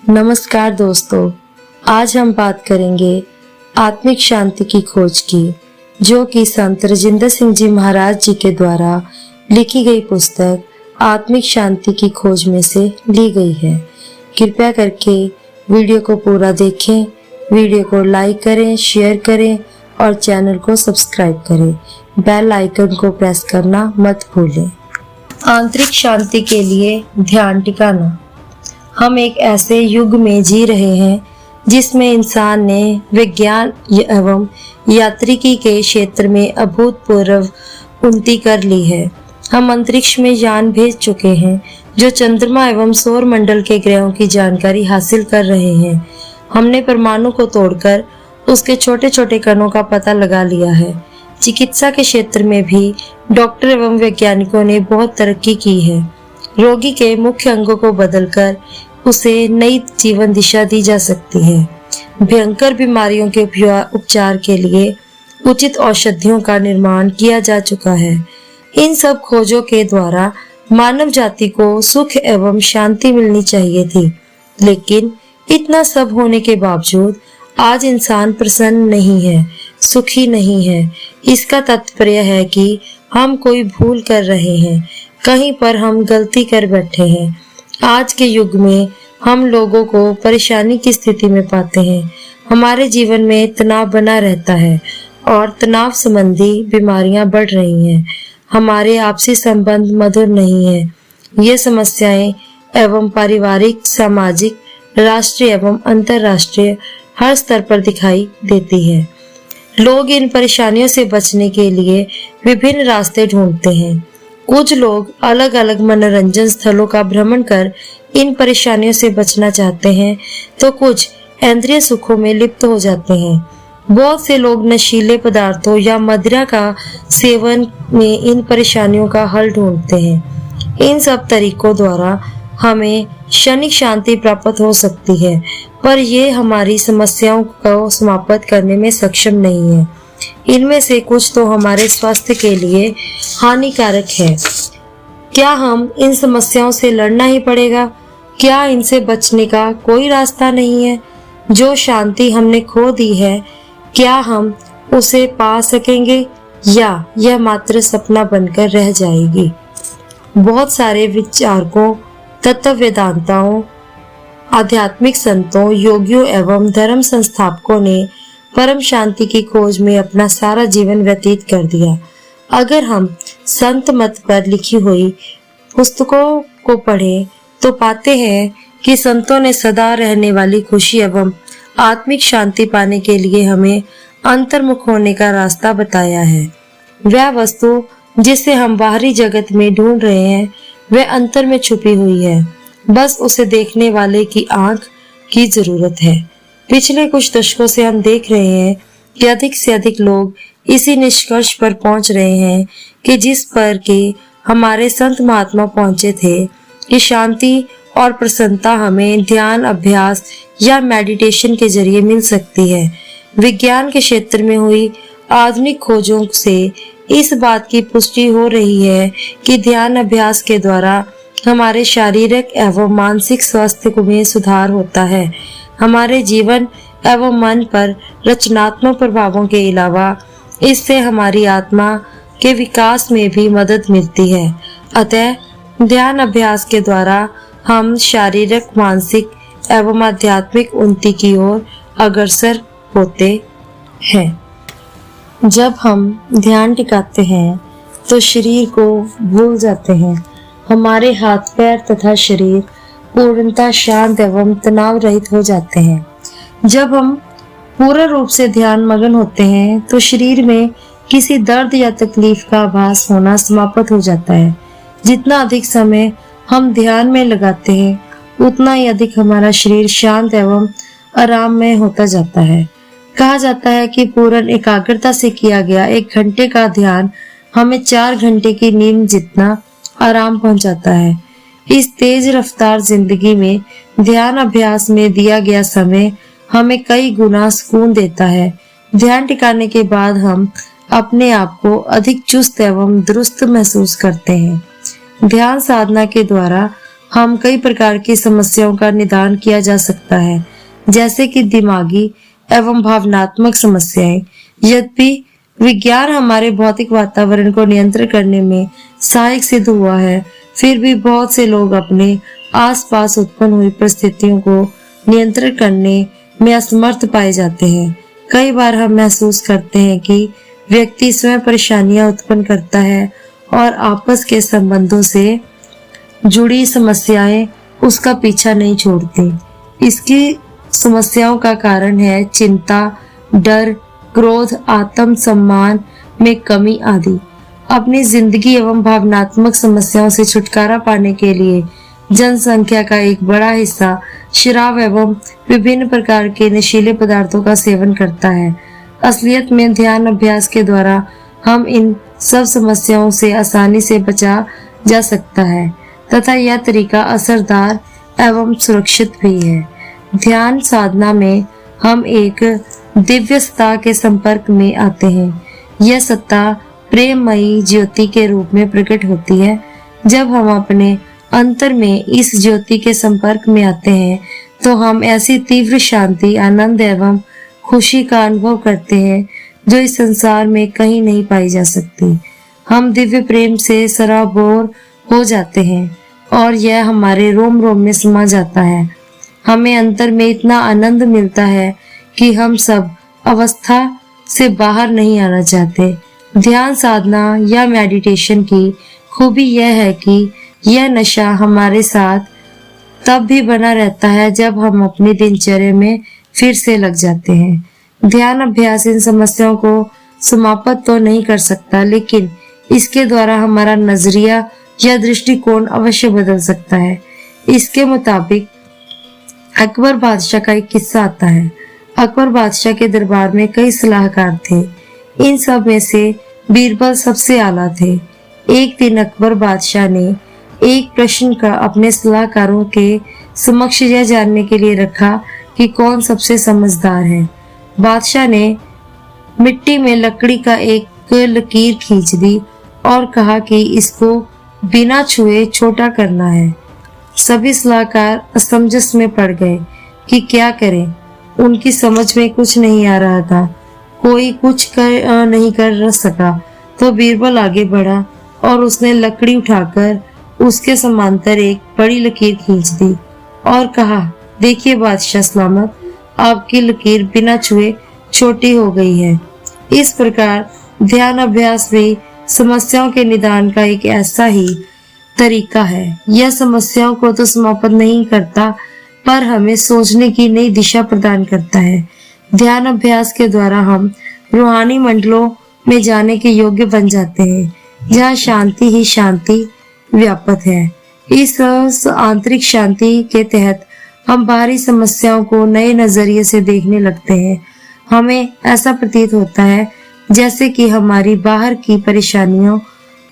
नमस्कार दोस्तों, आज हम बात करेंगे आत्मिक शांति की खोज की, जो कि संत राजेंद्र सिंह जी महाराज जी के द्वारा लिखी गई पुस्तक आत्मिक शांति की खोज में से ली गई है। कृपया करके वीडियो को पूरा देखें, वीडियो को लाइक करें, शेयर करें और चैनल को सब्सक्राइब करें। बेल आइकन को प्रेस करना मत भूलें। आंतरिक शांति के लिए ध्यान टिकाना। हम एक ऐसे युग में जी रहे हैं जिसमें इंसान ने विज्ञान एवं यात्रिकी के क्षेत्र में अभूतपूर्व उन्नति कर ली है। हम अंतरिक्ष में यान भेज चुके हैं जो चंद्रमा एवं सौर मंडल के ग्रहों की जानकारी हासिल कर रहे हैं। हमने परमाणु को तोड़कर उसके छोटे छोटे कणों का पता लगा लिया है। चिकित्सा के क्षेत्र में भी डॉक्टर एवं वैज्ञानिकों ने बहुत तरक्की की है। रोगी के मुख्य अंगों को बदलकर उसे नई जीवन दिशा दी जा सकती है। भयंकर बीमारियों के उपचार के लिए उचित औषधियों का निर्माण किया जा चुका है। इन सब खोजों के द्वारा मानव जाति को सुख एवं शांति मिलनी चाहिए थी, लेकिन इतना सब होने के बावजूद आज इंसान प्रसन्न नहीं है, सुखी नहीं है। इसका तात्पर्य है कि हम कोई भूल कर रहे हैं, कहीं पर हम गलती कर बैठे हैं। आज के युग में हम लोगों को परेशानी की स्थिति में पाते हैं। हमारे जीवन में तनाव बना रहता है और तनाव संबंधी बीमारियां बढ़ रही हैं। हमारे आपसी संबंध मधुर नहीं है। ये समस्याएं एवं पारिवारिक, सामाजिक, राष्ट्रीय एवं अंतर्राष्ट्रीय हर स्तर पर दिखाई देती है। लोग इन परेशानियों से बचने के लिए विभिन्न रास्ते ढूंढते हैं। कुछ लोग अलग अलग मनोरंजन स्थलों का भ्रमण कर इन परेशानियों से बचना चाहते हैं, तो कुछ इंद्रिय सुखों में लिप्त हो जाते हैं। बहुत से लोग नशीले पदार्थों या मदिरा का सेवन में इन परेशानियों का हल ढूंढते हैं। इन सब तरीकों द्वारा हमें क्षणिक शांति प्राप्त हो सकती है, पर यह हमारी समस्याओं को समाप्त करने में सक्षम नहीं है। इनमें से कुछ तो हमारे स्वास्थ्य के लिए हानिकारक है। क्या हम इन समस्याओं से लड़ना ही पड़ेगा? क्या इनसे बचने का कोई रास्ता नहीं है? जो शांति हमने खो दी है, क्या हम उसे पा सकेंगे या यह मात्र सपना बनकर रह जाएगी? बहुत सारे विचारकों, तत्व वेदांताओं, आध्यात्मिक संतों, योगियों एवं धर्म संस्थापकों ने परम शांति की खोज में अपना सारा जीवन व्यतीत कर दिया। अगर हम संत मत पर लिखी हुई पुस्तकों को पढ़ें तो पाते हैं कि संतों ने सदा रहने वाली खुशी एवं आत्मिक शांति पाने के लिए हमें अंतर्मुख होने का रास्ता बताया है। वह वस्तु जिसे हम बाहरी जगत में ढूंढ रहे हैं, वह अंतर में छुपी हुई है। बस उसे देखने वाले की आंख की जरूरत है। पिछले कुछ दशकों से हम देख रहे हैं कि अधिक से अधिक लोग इसी निष्कर्ष पर पहुंच रहे हैं कि जिस पर के हमारे संत महात्मा पहुंचे थे, कि शांति और प्रसन्नता हमें ध्यान अभ्यास या मेडिटेशन के जरिए मिल सकती है। विज्ञान के क्षेत्र में हुई आधुनिक खोजों से इस बात की पुष्टि हो रही है कि ध्यान अभ्यास के द्वारा हमारे शारीरिक एवं मानसिक स्वास्थ्य में सुधार होता है। हमारे जीवन एवं मन पर रचनात्मक प्रभावों के अलावा इससे हमारी आत्मा के विकास में भी मदद मिलती है। अतः ध्यान अभ्यास के द्वारा हम शारीरिक, मानसिक एवं आध्यात्मिक उन्नति की ओर अग्रसर होते हैं। जब हम ध्यान टिकाते हैं तो शरीर को भूल जाते हैं। हमारे हाथ, पैर तथा शरीर पूर्णतः शांत एवं तनाव रहित हो जाते हैं। जब हम पूर्ण रूप से ध्यान मग्न होते हैं तो शरीर में किसी दर्द या तकलीफ का आभास होना समाप्त हो जाता है। जितना अधिक समय हम ध्यान में लगाते हैं, उतना ही अधिक हमारा शरीर शांत एवं आराममय होता जाता है। कहा जाता है कि पूर्ण एकाग्रता से किया गया 1 घंटे का ध्यान हमें 4 घंटे की नींद जितना आराम पहुंचाता है। इस तेज रफ्तार जिंदगी में ध्यान अभ्यास में दिया गया समय हमें कई गुना सुकून देता है। ध्यान टिकाने के बाद हम अपने आप को अधिक चुस्त एवं दुरुस्त महसूस करते हैं। ध्यान साधना के द्वारा हम कई प्रकार की समस्याओं का निदान किया जा सकता है, जैसे कि दिमागी एवं भावनात्मक समस्याएं। यद्यपि विज्ञान हमारे भौतिक वातावरण को नियंत्रित करने में सहायक सिद्ध हुआ है, फिर भी बहुत से लोग अपने आसपास उत्पन्न हुई परिस्थितियों को नियंत्रित करने में असमर्थ पाए जाते हैं। कई बार हम महसूस करते हैं कि व्यक्ति स्वयं परेशानियां उत्पन्न करता है और आपस के संबंधों से जुड़ी समस्याएं उसका पीछा नहीं छोड़ती। इसकी समस्याओं का कारण है चिंता, डर, क्रोध, आत्म सम्मान में कमी आदि। अपनी जिंदगी एवं भावनात्मक समस्याओं से छुटकारा पाने के लिए जनसंख्या का एक बड़ा हिस्सा शराब एवं विभिन्न प्रकार के नशीले पदार्थों का सेवन करता है। असलियत में ध्यान अभ्यास के द्वारा हम इन सब समस्याओं से आसानी से बचा जा सकता है तथा यह तरीका असरदार एवं सुरक्षित भी है। ध्यान साधना में हम एक दिव्य सत्ता के संपर्क में आते हैं। यह सत्ता प्रेममयी ज्योति के रूप में प्रकट होती है। जब हम अपने अंतर में इस ज्योति के संपर्क में आते हैं तो हम ऐसी तीव्र शांति, आनंद एवं खुशी का अनुभव करते हैं जो इस संसार में कहीं नहीं पाई जा सकती। हम दिव्य प्रेम से सराबोर हो जाते हैं और यह हमारे रोम रोम में समा जाता है। हमें अंतर में इतना आनंद मिलता है कि हम सब अवस्था से बाहर नहीं आना चाहते। ध्यान साधना या मेडिटेशन की खूबी यह है कि यह नशा हमारे साथ तब भी बना रहता है जब हम अपनी दिनचर्या में फिर से लग जाते हैं। ध्यान अभ्यास इन समस्याओं को समाप्त तो नहीं कर सकता, लेकिन इसके द्वारा हमारा नजरिया या दृष्टिकोण अवश्य बदल सकता है। इसके मुताबिक अकबर बादशाह का एक किस्सा आता है। अकबर बादशाह के दरबार में कई सलाहकार थे। इन सब में से बीरबल सबसे आला थे। एक दिन अकबर बादशाह ने एक प्रश्न का अपने सलाहकारों के समक्ष यह जानने के लिए रखा कि कौन सबसे समझदार है। बादशाह ने मिट्टी में लकड़ी का एक लकीर खींच दी और कहा कि इसको बिना छुए छोटा करना है। सभी सलाहकार असमंजस में पड़ गए कि क्या करें। उनकी समझ में कुछ नहीं आ रहा था। कोई कुछ नहीं कर सका तो बीरबल आगे बढ़ा और उसने लकड़ी उठाकर उसके समांतर एक बड़ी लकीर खींच दी और कहा, देखिए बादशाह सलामत, आपकी लकीर बिना छुए छोटी हो गई है। इस प्रकार ध्यान अभ्यास भी समस्याओं के निदान का एक ऐसा ही तरीका है। यह समस्याओं को तो समाप्त नहीं करता, पर हमें सोचने की नई दिशा प्रदान करता है। ध्यान अभ्यास के द्वारा हम रूहानी मंडलों में जाने के योग्य बन जाते हैं, जहाँ शांति ही शांति व्यापक है। इस आंतरिक शांति के तहत हम बाहरी समस्याओं को नए नजरिए से देखने लगते हैं। हमें ऐसा प्रतीत होता है जैसे कि हमारी बाहर की परेशानियों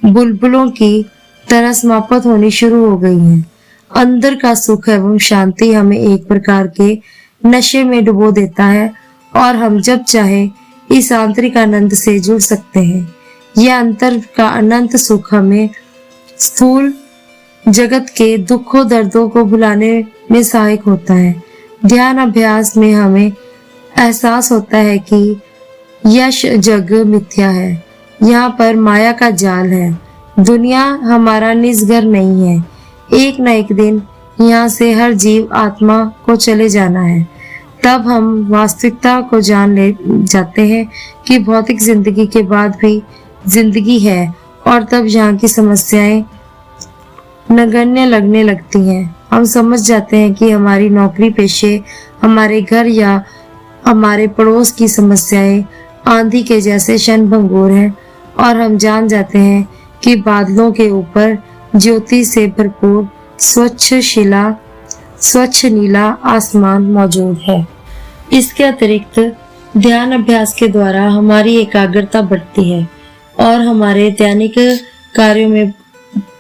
बुलबुलों की तरह समाप्त होनी शुरू हो गई हैं। अंदर का सुख एवं शांति हमें एक प्रकार के नशे में डुबो देता है और हम जब चाहे इस आंतरिक आनंद से जुड़ सकते हैं। यह अंतर का अनंत सुख हमें स्थूल जगत के दुखों दर्दों को भुलाने में सहायक होता है। ध्यान अभ्यास में हमें एहसास होता है कि यह जग मिथ्या है, यहाँ पर माया का जाल है। दुनिया हमारा निज घर नहीं है। एक न एक दिन यहाँ से हर जीव आत्मा को चले जाना है। तब हम वास्तविकता को जान ले जाते हैं कि भौतिक जिंदगी के बाद भी जिंदगी है, और तब यहाँ की समस्याएं नगण्य लगने लगती हैं। हम समझ जाते हैं कि हमारी नौकरी पेशे, हमारे घर या हमारे पड़ोस की समस्याएं आंधी के जैसे क्षणभंगुर हैं, और हम जान जाते हैं कि बादलों के ऊपर ज्योति से भरपूर स्वच्छ नीला आसमान मौजूद है। इसके अतिरिक्त ध्यान अभ्यास के द्वारा हमारी एकाग्रता बढ़ती है और हमारे दैनिक कार्यों में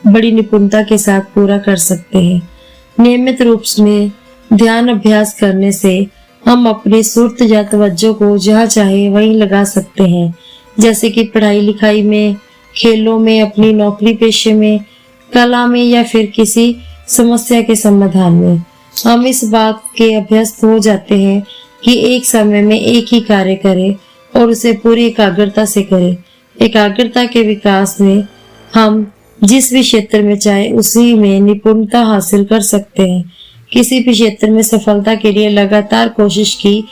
बड़ी निपुणता के साथ पूरा कर सकते हैं। नियमित रूप में ध्यान अभ्यास करने से हम अपनी सुर्त या तवज्जो को जहाँ चाहे वहीं लगा सकते हैं, जैसे कि पढ़ाई लिखाई में, खेलों में, अपनी नौकरी पेशे में, कला में या फिर किसी समस्या के समाधान में। हम इस बात के अभ्यस्त हो जाते हैं कि एक समय में एक ही कार्य करें और उसे पूरी एकाग्रता से करें। एकाग्रता के विकास में हम जिस भी क्षेत्र में चाहे उसी में निपुणता हासिल कर सकते हैं। किसी भी क्षेत्र में सफलता के लिए लगातार कोशिश की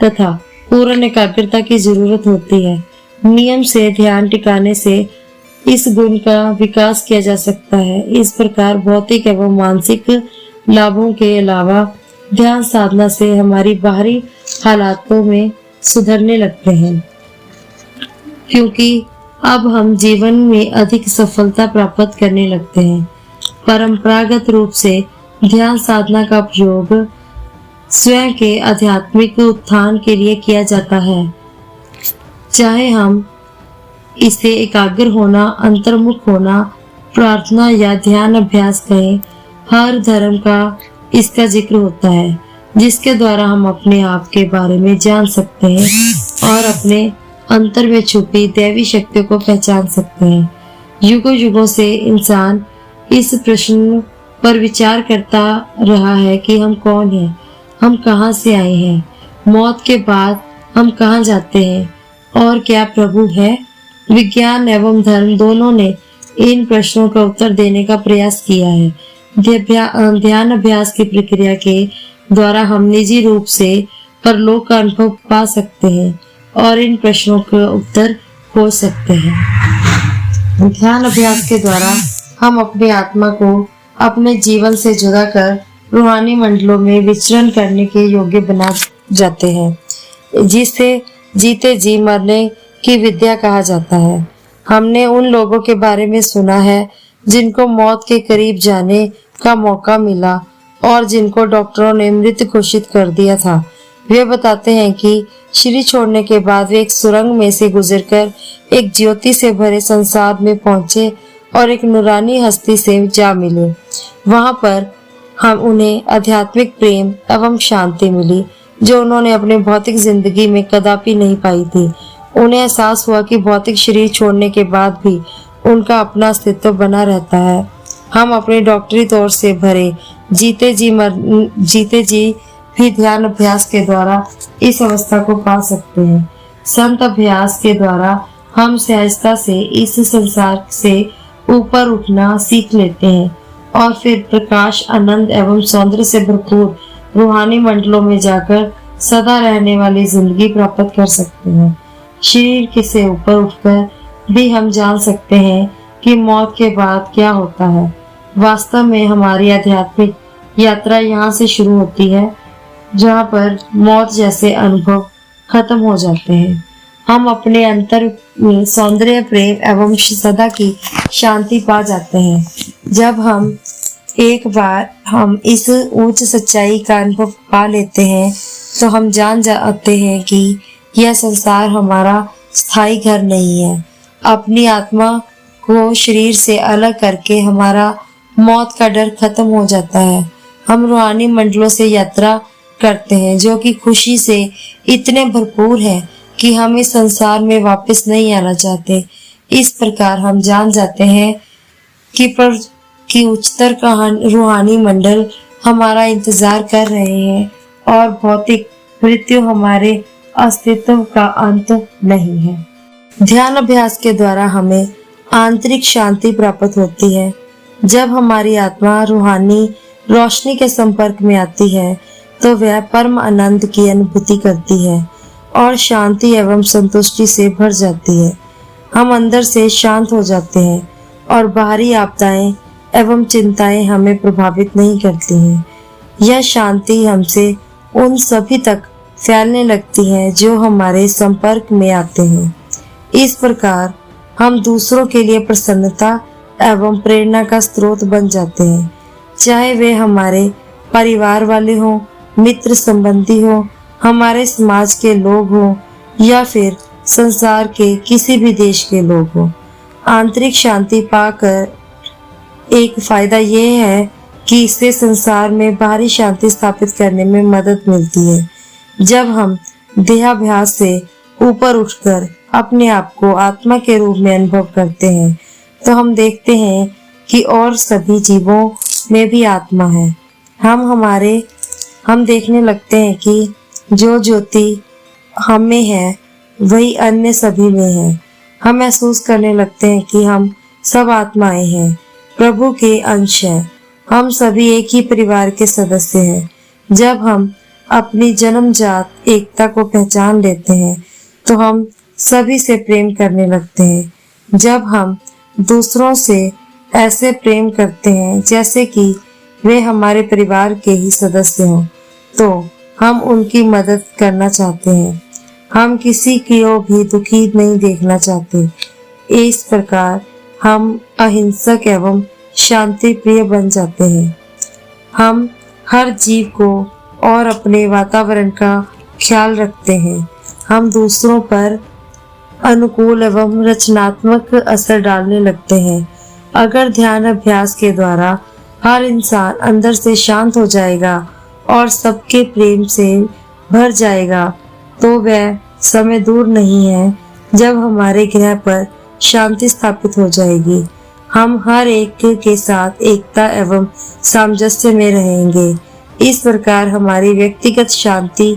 तथा पूर्ण एकाग्रता की जरूरत होती है। नियम से ध्यान टिकाने से इस गुण का विकास किया जा सकता है। इस प्रकार भौतिक एवं मानसिक लाभों के अलावा ध्यान साधना से हमारी बाहरी हालातों में सुधरने लगते हैं, क्योंकि अब हम जीवन में अधिक सफलता प्राप्त करने लगते हैं। परंपरागत रूप से ध्यान साधना का प्रयोग स्वयं के आध्यात्मिक उत्थान के लिए किया जाता है। चाहे हम इसे एकाग्र होना, अंतर्मुख होना, प्रार्थना या ध्यान अभ्यास कहें, हर धर्म का इसका जिक्र होता है, जिसके द्वारा हम अपने आप के बारे में जान सकते हैं और अपने अंतर में छुपी दैवी शक्तियों को पहचान सकते हैं। युगों युगों से इंसान इस प्रश्न पर विचार करता रहा है कि हम कौन हैं, हम कहां से आए हैं, मौत के बाद हम कहां जाते हैं और क्या प्रभु है। विज्ञान एवं धर्म दोनों ने इन प्रश्नों का उत्तर देने का प्रयास किया है। ध्यान अभ्यास की प्रक्रिया के द्वारा हम निजी रूप से परलोक का अनुभव पा सकते हैं और इन प्रश्नों का उत्तर खोज सकते हैं। ध्यान अभ्यास के द्वारा हम अपनी आत्मा को अपने जीवन से जुदा कर रूहानी मंडलों में विचरण करने के योग्य बना जाते हैं, जिसे जीते जी मरने की विद्या कहा जाता है। हमने उन लोगों के बारे में सुना है जिनको मौत के करीब जाने का मौका मिला और जिनको डॉक्टरों ने मृत घोषित कर दिया था। वे बताते हैं कि शरीर छोड़ने के बाद वे एक सुरंग में से गुजरकर एक ज्योति से भरे संसार में पहुंचे और एक नूरानी हस्ती से जा मिले। वहां पर हम उन्हें आध्यात्मिक प्रेम एवं शांति मिली जो उन्होंने अपने भौतिक जिंदगी में कदापि नहीं पाई थी। उन्हें एहसास हुआ कि भौतिक शरीर छोड़ने के बाद भी उनका अपना अस्तित्व बना रहता है। हम अपने डॉक्टरी तौर से भरे जीते जी भी ध्यान अभ्यास के द्वारा इस अवस्था को पा सकते हैं। संत अभ्यास के द्वारा हम सहजता से इस संसार से ऊपर उठना सीख लेते हैं और फिर प्रकाश, आनंद एवं सौंदर्य से भरपूर रूहानी मंडलों में जाकर सदा रहने वाली जिंदगी प्राप्त कर सकते हैं। शरीर के से ऊपर उठकर भी हम जान सकते हैं कि मौत के बाद क्या होता है। वास्तव में हमारी आध्यात्मिक यात्रा यहाँ से शुरू होती है, जहाँ पर मौत जैसे अनुभव खत्म हो जाते हैं। हम अपने अंतर में सौंदर्य, प्रेम एवं सदा की शांति पा जाते हैं। जब हम एक बार हम इस उच्च सच्चाई का अनुभव पा लेते हैं तो हम जान जाते हैं कि यह संसार हमारा स्थायी घर नहीं है। अपनी आत्मा को शरीर से अलग करके हमारा मौत का डर खत्म हो जाता है। हम रूहानी मंडलों से यात्रा करते हैं जो कि खुशी से इतने भरपूर है कि हम इस संसार में वापस नहीं आना चाहते। इस प्रकार हम जान जाते हैं कि उच्चतर रूहानी मंडल हमारा इंतजार कर रहे हैं और भौतिक मृत्यु हमारे अस्तित्व का अंत नहीं है। ध्यान अभ्यास के द्वारा हमें आंतरिक शांति प्राप्त होती है। जब हमारी आत्मा रूहानी रोशनी के संपर्क में आती है तो वह परम आनंद की अनुभूति करती है और शांति एवं संतुष्टि से भर जाती है। हम अंदर से शांत हो जाते हैं और बाहरी आपदाएं एवं चिंताएं हमें प्रभावित नहीं करती हैं। यह शांति हमसे उन सभी तक फैलने लगती है जो हमारे संपर्क में आते हैं। इस प्रकार हम दूसरों के लिए प्रसन्नता एवं प्रेरणा का स्रोत बन जाते हैं, चाहे वे हमारे परिवार वाले हों, मित्र संबंधी हो, हमारे समाज के लोग हो या फिर संसार के किसी भी देश के लोग हो। आंतरिक शांति पाकर एक फायदा यह है कि इससे संसार में बाहरी शांति स्थापित करने में मदद मिलती है। जब हम देहाभ्यास से ऊपर उठकर अपने आप को आत्मा के रूप में अनुभव करते हैं तो हम देखते हैं कि और सभी जीवों में भी आत्मा है। हम देखने लगते हैं कि जो ज्योति हम में है वही अन्य सभी में है। हम महसूस करने लगते हैं कि हम सब आत्माएं हैं, प्रभु के अंश हैं। हम सभी एक ही परिवार के सदस्य हैं। जब हम अपनी जन्मजात एकता को पहचान लेते हैं तो हम सभी से प्रेम करने लगते हैं। जब हम दूसरों से ऐसे प्रेम करते हैं जैसे कि वे हमारे परिवार के ही सदस्य हों, तो हम उनकी मदद करना चाहते हैं। हम किसी को भी दुखी नहीं देखना चाहते। इस प्रकार हम अहिंसक एवं शांति प्रिय बन जाते हैं। हम हर जीव को और अपने वातावरण का ख्याल रखते हैं। हम दूसरों पर अनुकूल एवं रचनात्मक असर डालने लगते हैं। अगर ध्यान अभ्यास के द्वारा हर इंसान अंदर से शांत हो जाएगा और सबके प्रेम से भर जाएगा, तो वह समय दूर नहीं है जब हमारे ग्रह पर शांति स्थापित हो जाएगी। हम हर एक के साथ एकता एवं सामंजस्य में रहेंगे। इस प्रकार हमारी व्यक्तिगत शांति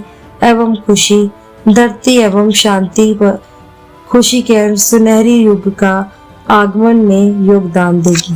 एवं खुशी धरती एवं शांति व खुशी के सुनहरी युग का आगमन में योगदान देगी।